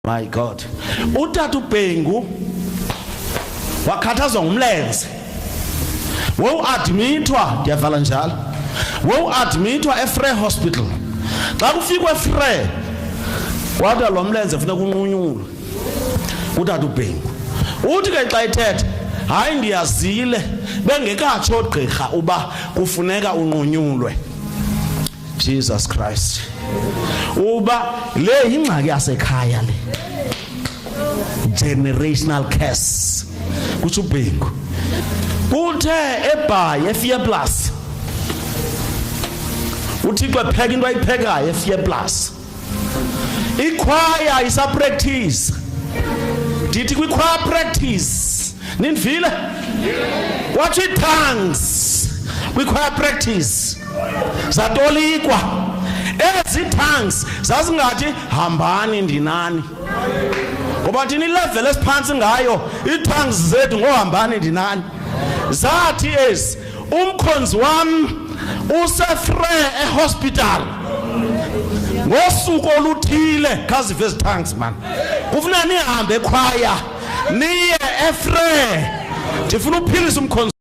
My God. Utata uBhengu wakhathazwa ngumlenze. Wo-admithwa ndiyavala njalo. Wo-admithwa eFree Hospital. Xa kufikwa eFree wathi lo mlenze ufuna kunqunyulwe. Utata uBhengu. Uthi ke xa ithethe hayi ndiyazile bengekatsho gqirha uba kufuneka unqunyulwe. Jesus Christ. Uba le ingxaki yasekhaya le. Generational curse. Kuthi uBhengu. Uthe eBhayi eFear Plus. Uthixo epheka into ayiphekayo eFear Plus. Ichoir isa practice. Dithi kwi-choir practice. Nindivile? Watch it tongues. Kwi-choir practice. Zatolikwa. Ezi tongues zazingathi hambani ndinani. Ngoba thina ilevel esiphansi ngayo ii-tongues zethu ngohambani ndinani. Zathi ezi umkhonzi wami useFree ehospital. Ngosuku oluthile khazive ezi tongues man. Kufuna nihambe echoir niye eFree. Ndifuna uphilisa umkhonzi